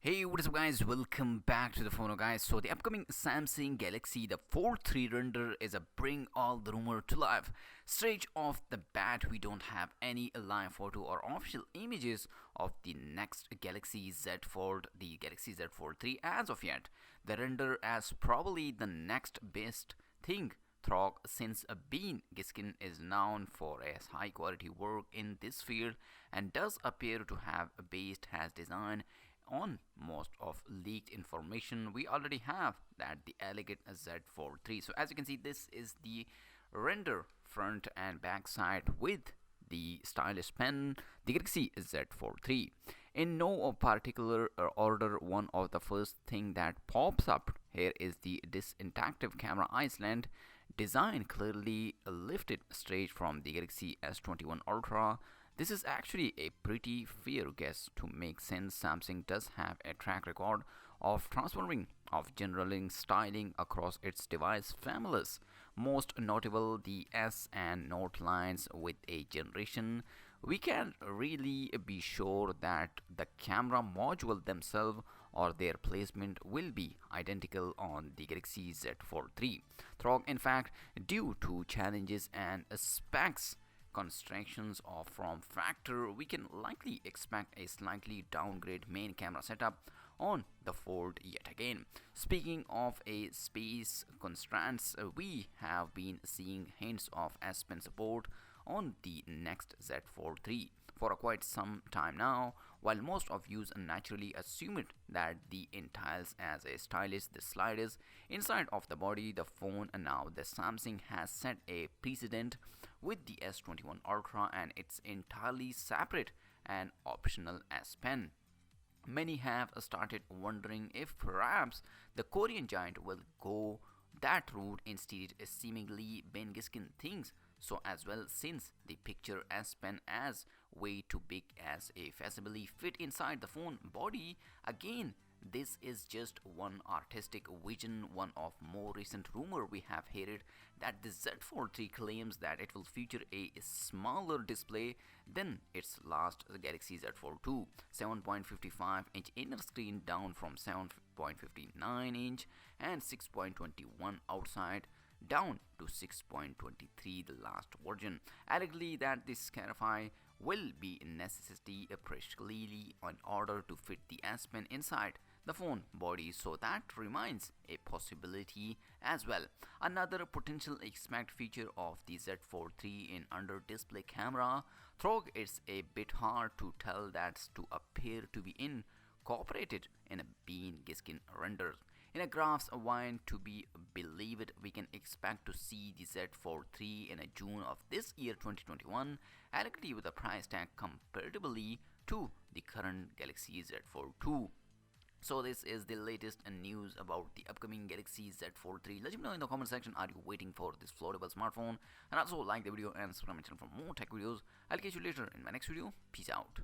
Hey, what is up, guys? Welcome back to the TheFonoGuy. So, the upcoming Samsung Galaxy the Fold 3 render is a bring all the rumor to life. Straight off the bat, we don't have any live photo or official images of the next Galaxy Z Fold, the Galaxy Z Fold 3 as of yet. The render as probably the next best thing since Ben Geskin is known for his high quality work in this field and does appear to have based his design on most of leaked information. We already have that the elegant Z Fold 3. So as you can see, this is the render front and back side with the stylish pen, the Galaxy Z Fold 3. In no particular order, one of the first thing that pops up here is the disinteractive camera Iceland design, clearly lifted straight from the Galaxy S21 Ultra. This is actually a pretty fair guess to make sense. Samsung does have a track record of transforming of generaling styling across its device families. Most notable the S and Note lines with a generation. We can really be sure that the camera module themselves or their placement will be identical on the Galaxy Z Fold 3. In fact, due to challenges and specs constrictions of form factor, we can likely expect a slightly downgrade main camera setup on the Fold yet again. Speaking of a space constraints, we have been seeing hints of S Pen support on the next Z Fold 3 for quite some time now. While most of you naturally assumed that the entails as a stylish the sliders inside of the body, the phone, and now the Samsung has set a precedent with the S21 Ultra and its entirely separate and optional S Pen. Many have started wondering if perhaps the Korean giant will go that route instead. Seemingly Ben Geskin thinks so as well, since the picture S Pen as way too big as a feasibly fit inside the phone body. Again, this is just one artistic vision. One of more recent rumor we have heard that the Z Fold 3 claims that it will feature a smaller display than its last Galaxy Z Fold 2, 7.55-inch inner screen down from 7.59-inch and 6.21 outside down to 6.23 the last version. Allegedly that this Scarify will be a necessity particularly in order to fit the S Pen inside the phone body, so that remains a possibility as well. Another potential expect feature of the Z Fold 3 in under display camera, though it's a bit hard to tell that's to appear to be incorporated in a Ben Geskin renders. In a graphs wine to be believed, we can expect to see the Z Fold 3 in June of this year 2021, allegedly with a price tag comparatively to the current Galaxy Z Fold 2. So this is the latest news about the upcoming Galaxy Z Fold 3. Let me know in the comment section, are you waiting for this floatable smartphone? And also like the video and subscribe my channel for more tech videos. I'll catch you later in my next video. Peace out.